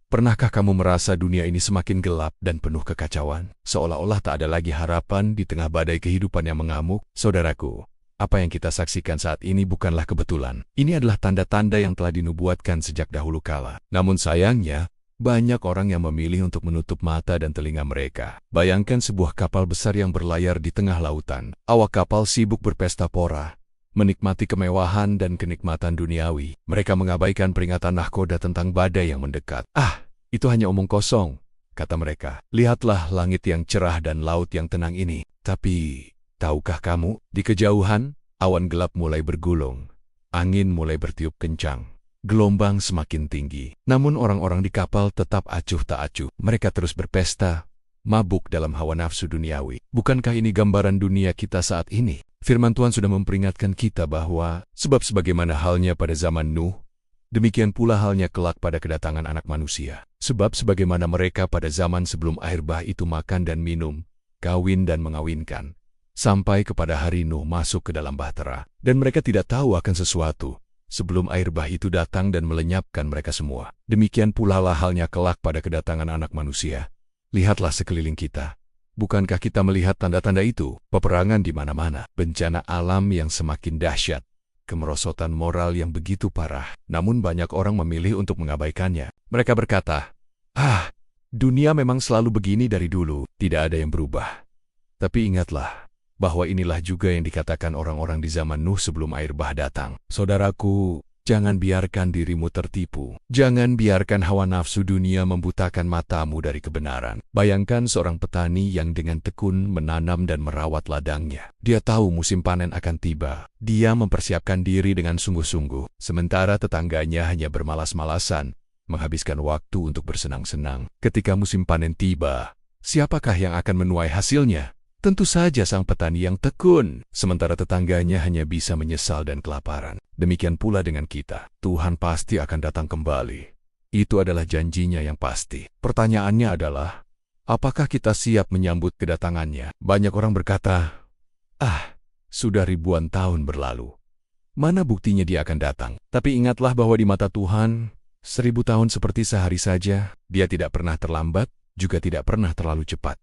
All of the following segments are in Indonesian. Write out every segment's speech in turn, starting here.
Pernahkah kamu merasa dunia ini semakin gelap dan penuh kekacauan? Seolah-olah tak ada lagi harapan di tengah badai kehidupan yang mengamuk. Saudaraku, apa yang kita saksikan saat ini bukanlah kebetulan. Ini adalah tanda-tanda yang telah dinubuatkan sejak dahulu kala. Namun sayangnya, banyak orang yang memilih untuk menutup mata dan telinga mereka. Bayangkan sebuah kapal besar yang berlayar di tengah lautan. Awak kapal sibuk berpesta pora, menikmati kemewahan dan kenikmatan duniawi. Mereka mengabaikan peringatan nahkoda tentang badai yang mendekat. Itu hanya omong kosong, kata mereka. Lihatlah langit yang cerah dan laut yang tenang ini. Tapi, tahukah kamu, di kejauhan, awan gelap mulai bergulung. Angin mulai bertiup kencang. Gelombang semakin tinggi. Namun orang-orang di kapal tetap acuh tak acuh. Mereka terus berpesta, mabuk dalam hawa nafsu duniawi. Bukankah ini gambaran dunia kita saat ini? Firman Tuhan sudah memperingatkan kita bahwa, sebab sebagaimana halnya pada zaman Nuh, demikian pula halnya kelak pada kedatangan Anak Manusia. Sebab sebagaimana mereka pada zaman sebelum air bah itu makan dan minum, kawin dan mengawinkan, sampai kepada hari Nuh masuk ke dalam bahtera. Dan mereka tidak tahu akan sesuatu, sebelum air bah itu datang dan melenyapkan mereka semua. Demikian pula lah halnya kelak pada kedatangan Anak Manusia. Lihatlah sekeliling kita. Bukankah kita melihat tanda-tanda itu? Peperangan di mana-mana, bencana alam yang semakin dahsyat, kemerosotan moral yang begitu parah. Namun banyak orang memilih untuk mengabaikannya. Mereka berkata, dunia memang selalu begini dari dulu, tidak ada yang berubah. Tapi ingatlah, bahwa inilah juga yang dikatakan orang-orang di zaman Nuh sebelum air bah datang. Saudaraku, jangan biarkan dirimu tertipu. Jangan biarkan hawa nafsu dunia membutakan matamu dari kebenaran. Bayangkan seorang petani yang dengan tekun menanam dan merawat ladangnya. Dia tahu musim panen akan tiba. Dia mempersiapkan diri dengan sungguh-sungguh. Sementara tetangganya hanya bermalas-malasan, menghabiskan waktu untuk bersenang-senang. Ketika musim panen tiba, siapakah yang akan menuai hasilnya? Tentu saja sang petani yang tekun, sementara tetangganya hanya bisa menyesal dan kelaparan. Demikian pula dengan kita. Tuhan pasti akan datang kembali. Itu adalah janjinya yang pasti. Pertanyaannya adalah, apakah kita siap menyambut kedatangannya? Banyak orang berkata, sudah ribuan tahun berlalu. Mana buktinya dia akan datang? Tapi ingatlah bahwa di mata Tuhan, 1000 tahun seperti sehari saja. Dia tidak pernah terlambat, juga tidak pernah terlalu cepat.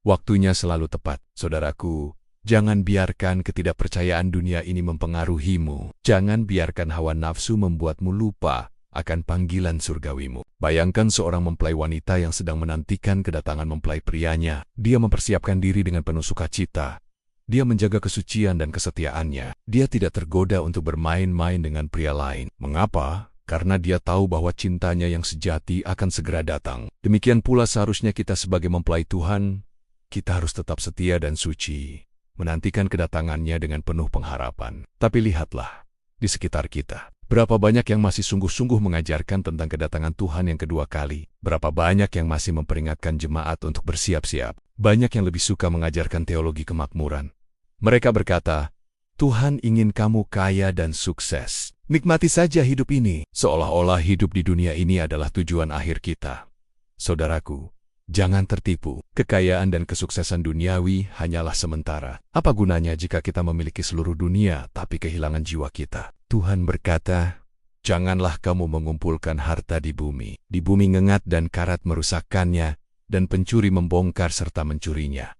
Waktunya selalu tepat. Saudaraku, jangan biarkan ketidakpercayaan dunia ini mempengaruhimu. Jangan biarkan hawa nafsu membuatmu lupa akan panggilan surgawimu. Bayangkan seorang mempelai wanita yang sedang menantikan kedatangan mempelai prianya. Dia mempersiapkan diri dengan penuh sukacita. Dia menjaga kesucian dan kesetiaannya. Dia tidak tergoda untuk bermain-main dengan pria lain. Mengapa? Karena dia tahu bahwa cintanya yang sejati akan segera datang. Demikian pula seharusnya kita sebagai mempelai Tuhan, kita harus tetap setia dan suci, menantikan kedatangannya dengan penuh pengharapan. Tapi lihatlah, di sekitar kita, berapa banyak yang masih sungguh-sungguh mengajarkan tentang kedatangan Tuhan yang kedua kali. Berapa banyak yang masih memperingatkan jemaat untuk bersiap-siap. Banyak yang lebih suka mengajarkan teologi kemakmuran. Mereka berkata, Tuhan ingin kamu kaya dan sukses. Nikmati saja hidup ini, seolah-olah hidup di dunia ini adalah tujuan akhir kita. Saudaraku, jangan tertipu. Kekayaan dan kesuksesan duniawi hanyalah sementara. Apa gunanya jika kita memiliki seluruh dunia tapi kehilangan jiwa kita? Tuhan berkata, janganlah kamu mengumpulkan harta di bumi. Di bumi ngengat dan karat merusakkannya, dan pencuri membongkar serta mencurinya.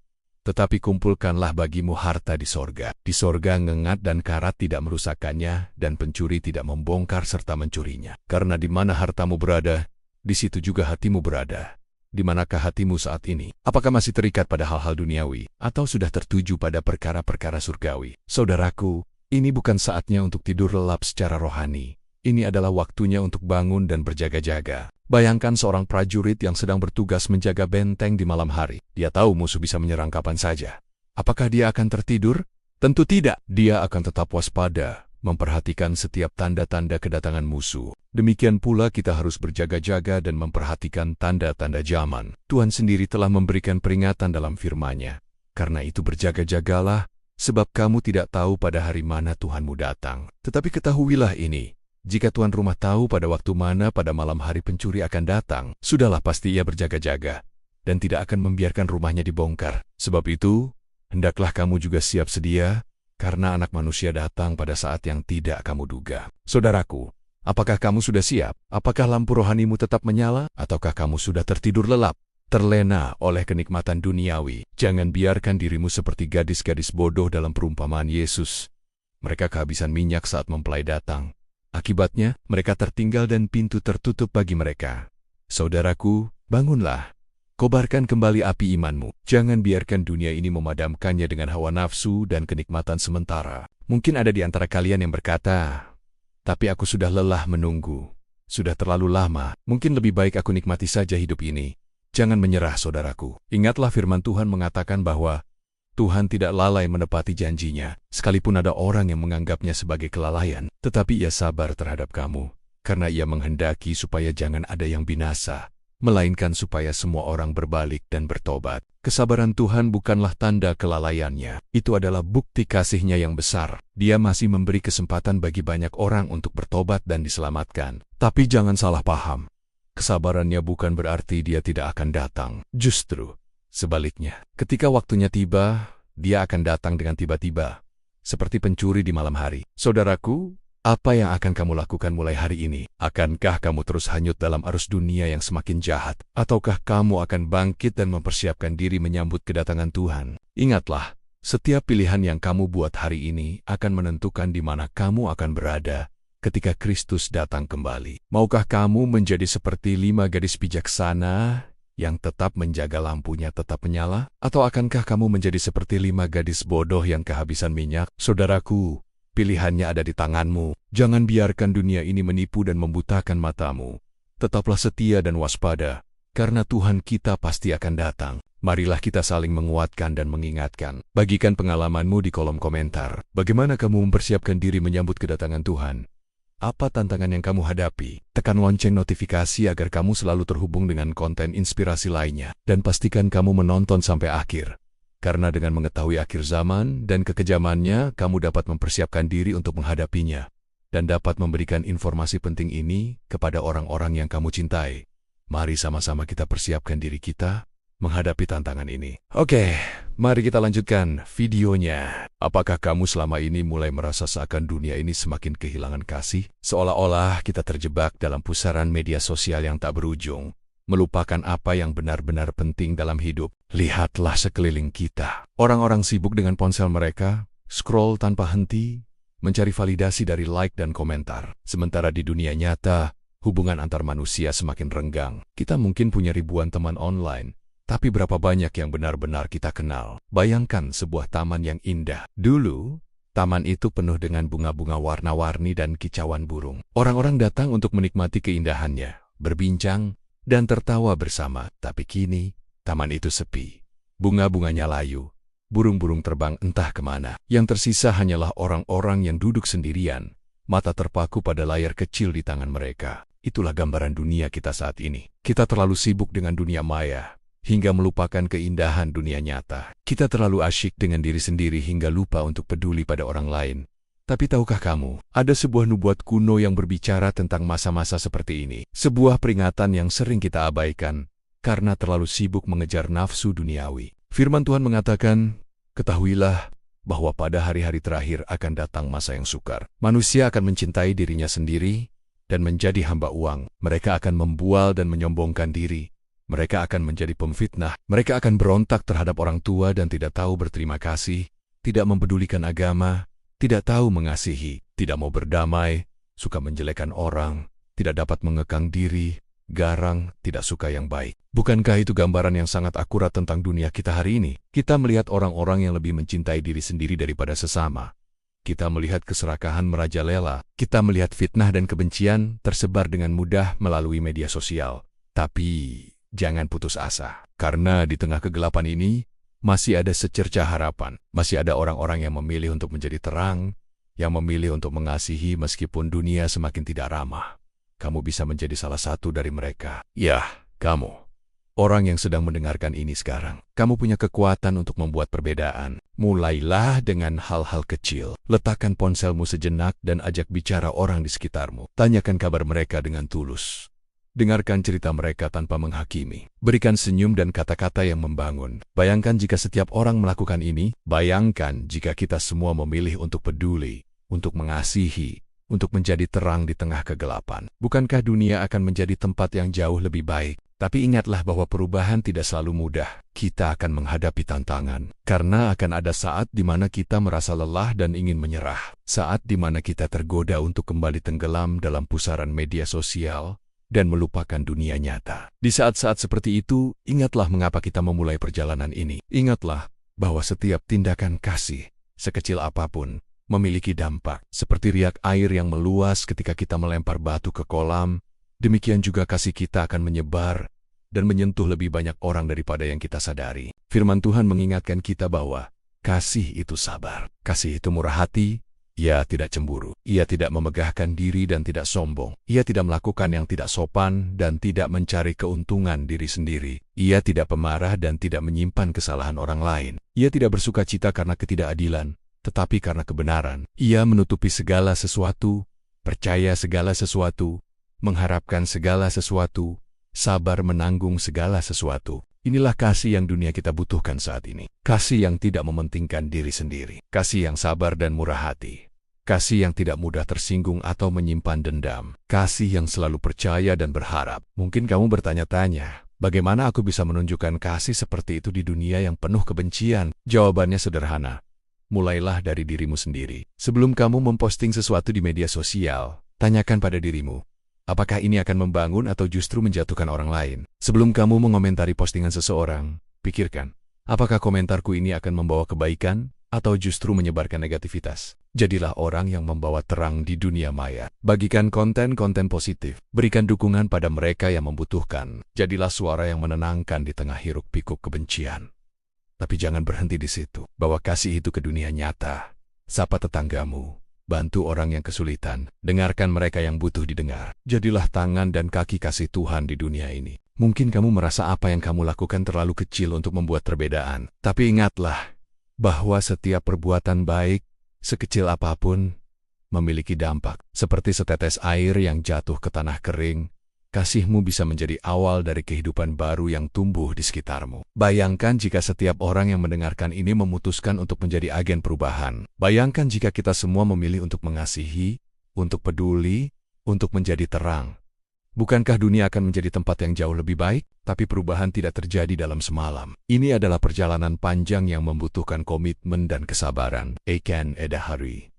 Tetapi kumpulkanlah bagimu harta di sorga. Di sorga ngengat dan karat tidak merusakkannya, dan pencuri tidak membongkar serta mencurinya. Karena di mana hartamu berada, di situ juga hatimu berada. Di manakah hatimu saat ini? Apakah masih terikat pada hal-hal duniawi, atau sudah tertuju pada perkara-perkara surgawi? Saudaraku, ini bukan saatnya untuk tidur lelap secara rohani. Ini adalah waktunya untuk bangun dan berjaga-jaga. Bayangkan seorang prajurit yang sedang bertugas menjaga benteng di malam hari. Dia tahu musuh bisa menyerang kapan saja. Apakah dia akan tertidur? Tentu tidak. Dia akan tetap waspada, memperhatikan setiap tanda-tanda kedatangan musuh. Demikian pula kita harus berjaga-jaga dan memperhatikan tanda-tanda zaman. Tuhan sendiri telah memberikan peringatan dalam firman-Nya. Karena itu berjaga-jagalah, sebab kamu tidak tahu pada hari mana Tuhanmu datang. Tetapi ketahuilah ini, jika tuan rumah tahu pada waktu mana pada malam hari pencuri akan datang, sudahlah pasti ia berjaga-jaga, dan tidak akan membiarkan rumahnya dibongkar. Sebab itu, hendaklah kamu juga siap sedia, karena Anak Manusia datang pada saat yang tidak kamu duga. Saudaraku, Apakah kamu sudah siap? Apakah lampu rohanimu tetap menyala? Ataukah kamu sudah tertidur lelap, terlena oleh kenikmatan duniawi? Jangan biarkan dirimu seperti gadis-gadis bodoh dalam perumpamaan Yesus. Mereka kehabisan minyak saat mempelai datang. Akibatnya, mereka tertinggal dan pintu tertutup bagi mereka. Saudaraku, bangunlah. Kobarkan kembali api imanmu. Jangan biarkan dunia ini memadamkannya dengan hawa nafsu dan kenikmatan sementara. Mungkin ada di antara kalian yang berkata, "Tapi aku sudah lelah menunggu. Sudah terlalu lama. Mungkin lebih baik aku nikmati saja hidup ini." Jangan menyerah, saudaraku. Ingatlah firman Tuhan mengatakan bahwa Tuhan tidak lalai menepati janjinya. Sekalipun ada orang yang menganggapnya sebagai kelalaian, tetapi Ia sabar terhadap kamu, karena Ia menghendaki supaya jangan ada yang binasa, melainkan supaya semua orang berbalik dan bertobat. Kesabaran Tuhan bukanlah tanda kelalaiannya. Itu adalah bukti kasih-Nya yang besar. Dia masih memberi kesempatan bagi banyak orang untuk bertobat dan diselamatkan. Tapi jangan salah paham. Kesabarannya bukan berarti Dia tidak akan datang. Justru sebaliknya, ketika waktunya tiba, Dia akan datang dengan tiba-tiba, seperti pencuri di malam hari. Saudaraku, apa yang akan kamu lakukan mulai hari ini? Akankah kamu terus hanyut dalam arus dunia yang semakin jahat? Ataukah kamu akan bangkit dan mempersiapkan diri menyambut kedatangan Tuhan? Ingatlah, setiap pilihan yang kamu buat hari ini akan menentukan di mana kamu akan berada ketika Kristus datang kembali. Maukah kamu menjadi seperti 5 gadis bijaksana yang tetap menjaga lampunya tetap menyala? Atau akankah kamu menjadi seperti 5 gadis bodoh yang kehabisan minyak? Saudaraku, pilihannya ada di tanganmu. Jangan biarkan dunia ini menipu dan membutakan matamu. Tetaplah setia dan waspada, karena Tuhan kita pasti akan datang. Marilah kita saling menguatkan dan mengingatkan. Bagikan pengalamanmu di kolom komentar. Bagaimana kamu mempersiapkan diri menyambut kedatangan Tuhan? Apa tantangan yang kamu hadapi? Tekan lonceng notifikasi agar kamu selalu terhubung dengan konten inspirasi lainnya. Dan pastikan kamu menonton sampai akhir. Karena dengan mengetahui akhir zaman dan kekejamannya, kamu dapat mempersiapkan diri untuk menghadapinya. Dan dapat memberikan informasi penting ini kepada orang-orang yang kamu cintai. Mari sama-sama kita persiapkan diri kita menghadapi tantangan ini. Oke, mari kita lanjutkan videonya. Apakah kamu selama ini mulai merasa seakan dunia ini semakin kehilangan kasih? Seolah-olah kita terjebak dalam pusaran media sosial yang tak berujung, melupakan apa yang benar-benar penting dalam hidup. Lihatlah sekeliling kita. Orang-orang sibuk dengan ponsel mereka, scroll tanpa henti, mencari validasi dari like dan komentar. Sementara di dunia nyata, hubungan antar manusia semakin renggang. Kita mungkin punya ribuan teman online, tapi berapa banyak yang benar-benar kita kenal? Bayangkan sebuah taman yang indah. Dulu, taman itu penuh dengan bunga-bunga warna-warni dan kicauan burung. Orang-orang datang untuk menikmati keindahannya, berbincang, dan tertawa bersama. Tapi kini, taman itu sepi. Bunga-bunganya layu. Burung-burung terbang entah kemana. Yang tersisa hanyalah orang-orang yang duduk sendirian, mata terpaku pada layar kecil di tangan mereka. Itulah gambaran dunia kita saat ini. Kita terlalu sibuk dengan dunia maya, hingga melupakan keindahan dunia nyata. Kita terlalu asyik dengan diri sendiri hingga lupa untuk peduli pada orang lain. Tapi tahukah kamu, ada sebuah nubuat kuno yang berbicara tentang masa-masa seperti ini. Sebuah peringatan yang sering kita abaikan, karena terlalu sibuk mengejar nafsu duniawi. Firman Tuhan mengatakan, "Ketahuilah bahwa pada hari-hari terakhir akan datang masa yang sukar. Manusia akan mencintai dirinya sendiri dan menjadi hamba uang. Mereka akan membual dan menyombongkan diri. Mereka akan menjadi pemfitnah. Mereka akan berontak terhadap orang tua dan tidak tahu berterima kasih, tidak mempedulikan agama, tidak tahu mengasihi, tidak mau berdamai, suka menjelekkan orang, tidak dapat mengekang diri, garang, tidak suka yang baik." Bukankah itu gambaran yang sangat akurat tentang dunia kita hari ini? Kita melihat orang-orang yang lebih mencintai diri sendiri daripada sesama. Kita melihat keserakahan merajalela. Kita melihat fitnah dan kebencian tersebar dengan mudah melalui media sosial. Tapi jangan putus asa, karena di tengah kegelapan ini masih ada secercah harapan. Masih ada orang-orang yang memilih untuk menjadi terang, yang memilih untuk mengasihi meskipun dunia semakin tidak ramah. Kamu bisa menjadi salah satu dari mereka. Ya, kamu. Orang yang sedang mendengarkan ini sekarang. Kamu punya kekuatan untuk membuat perbedaan. Mulailah dengan hal-hal kecil. Letakkan ponselmu sejenak dan ajak bicara orang di sekitarmu. Tanyakan kabar mereka dengan tulus. Dengarkan cerita mereka tanpa menghakimi. Berikan senyum dan kata-kata yang membangun. Bayangkan jika setiap orang melakukan ini. Bayangkan jika kita semua memilih untuk peduli, untuk mengasihi, untuk menjadi terang di tengah kegelapan. Bukankah dunia akan menjadi tempat yang jauh lebih baik? Tapi ingatlah bahwa perubahan tidak selalu mudah. Kita akan menghadapi tantangan, karena akan ada saat di mana kita merasa lelah dan ingin menyerah. Saat di mana kita tergoda untuk kembali tenggelam dalam pusaran media sosial dan melupakan dunia nyata. Di saat-saat seperti itu, ingatlah mengapa kita memulai perjalanan ini. Ingatlah bahwa setiap tindakan kasih, sekecil apapun, memiliki dampak. Seperti riak air yang meluas ketika kita melempar batu ke kolam, demikian juga kasih kita akan menyebar dan menyentuh lebih banyak orang daripada yang kita sadari. Firman Tuhan mengingatkan kita bahwa kasih itu sabar, kasih itu murah hati, ia tidak cemburu, ia tidak memegahkan diri dan tidak sombong, ia tidak melakukan yang tidak sopan dan tidak mencari keuntungan diri sendiri, ia tidak pemarah dan tidak menyimpan kesalahan orang lain, ia tidak bersuka cita karena ketidakadilan, tetapi karena kebenaran, ia menutupi segala sesuatu, percaya segala sesuatu, mengharapkan segala sesuatu, sabar menanggung segala sesuatu. Inilah kasih yang dunia kita butuhkan saat ini. Kasih yang tidak mementingkan diri sendiri. Kasih yang sabar dan murah hati. Kasih yang tidak mudah tersinggung atau menyimpan dendam. Kasih yang selalu percaya dan berharap. Mungkin kamu bertanya-tanya, bagaimana aku bisa menunjukkan kasih seperti itu di dunia yang penuh kebencian? Jawabannya sederhana. Mulailah dari dirimu sendiri. Sebelum kamu memposting sesuatu di media sosial, tanyakan pada dirimu, apakah ini akan membangun atau justru menjatuhkan orang lain? Sebelum kamu mengomentari postingan seseorang, pikirkan, apakah komentarku ini akan membawa kebaikan atau justru menyebarkan negativitas? Jadilah orang yang membawa terang di dunia maya. Bagikan konten-konten positif. Berikan dukungan pada mereka yang membutuhkan. Jadilah suara yang menenangkan di tengah hiruk-pikuk kebencian. Tapi jangan berhenti di situ. Bawa kasih itu ke dunia nyata. Sapa tetanggamu. Bantu orang yang kesulitan, dengarkan mereka yang butuh didengar. Jadilah tangan dan kaki kasih Tuhan di dunia ini. Mungkin kamu merasa apa yang kamu lakukan terlalu kecil untuk membuat perbedaan. Tapi ingatlah bahwa setiap perbuatan baik, sekecil apapun, memiliki dampak. Seperti setetes air yang jatuh ke tanah kering, kasihmu bisa menjadi awal dari kehidupan baru yang tumbuh di sekitarmu. Bayangkan jika setiap orang yang mendengarkan ini memutuskan untuk menjadi agen perubahan. Bayangkan jika kita semua memilih untuk mengasihi, untuk peduli, untuk menjadi terang. Bukankah dunia akan menjadi tempat yang jauh lebih baik? Tapi perubahan tidak terjadi dalam semalam. Ini adalah perjalanan panjang yang membutuhkan komitmen dan kesabaran. Akan ada hari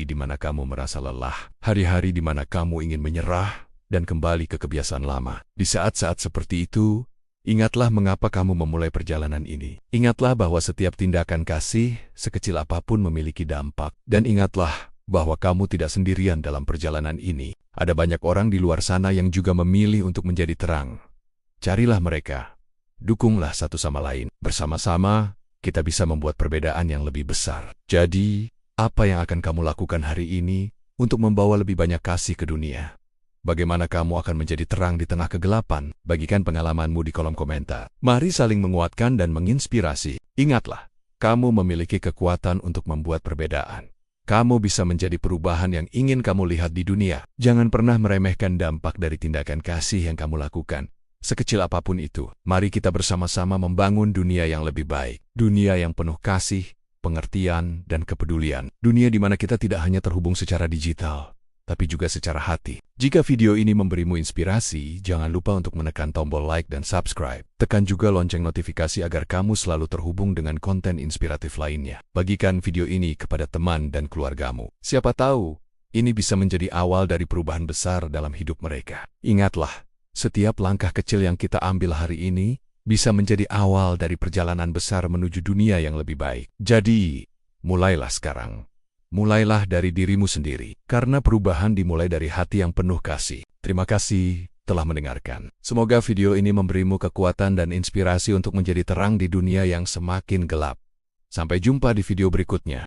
di mana kamu merasa lelah, hari-hari di mana kamu ingin menyerah, dan kembali ke kebiasaan lama. Di saat-saat seperti itu, ingatlah mengapa kamu memulai perjalanan ini. Ingatlah bahwa setiap tindakan kasih, sekecil apapun memiliki dampak. Dan ingatlah bahwa kamu tidak sendirian dalam perjalanan ini. Ada banyak orang di luar sana yang juga memilih untuk menjadi terang. Carilah mereka. Dukunglah satu sama lain. Bersama-sama, kita bisa membuat perbedaan yang lebih besar. Jadi, apa yang akan kamu lakukan hari ini untuk membawa lebih banyak kasih ke dunia? Bagaimana kamu akan menjadi terang di tengah kegelapan? Bagikan pengalamanmu di kolom komentar. Mari saling menguatkan dan menginspirasi. Ingatlah, kamu memiliki kekuatan untuk membuat perbedaan. Kamu bisa menjadi perubahan yang ingin kamu lihat di dunia. Jangan pernah meremehkan dampak dari tindakan kasih yang kamu lakukan. Sekecil apapun itu, mari kita bersama-sama membangun dunia yang lebih baik. Dunia yang penuh kasih, pengertian, dan kepedulian. Dunia di mana kita tidak hanya terhubung secara digital, tapi juga secara hati. Jika video ini memberimu inspirasi, jangan lupa untuk menekan tombol like dan subscribe. Tekan juga lonceng notifikasi agar kamu selalu terhubung dengan konten inspiratif lainnya. Bagikan video ini kepada teman dan keluargamu. Siapa tahu, ini bisa menjadi awal dari perubahan besar dalam hidup mereka. Ingatlah, setiap langkah kecil yang kita ambil hari ini bisa menjadi awal dari perjalanan besar menuju dunia yang lebih baik. Jadi, mulailah sekarang. Mulailah dari dirimu sendiri, karena perubahan dimulai dari hati yang penuh kasih. Terima kasih telah mendengarkan. Semoga video ini memberimu kekuatan dan inspirasi untuk menjadi terang di dunia yang semakin gelap. Sampai jumpa di video berikutnya.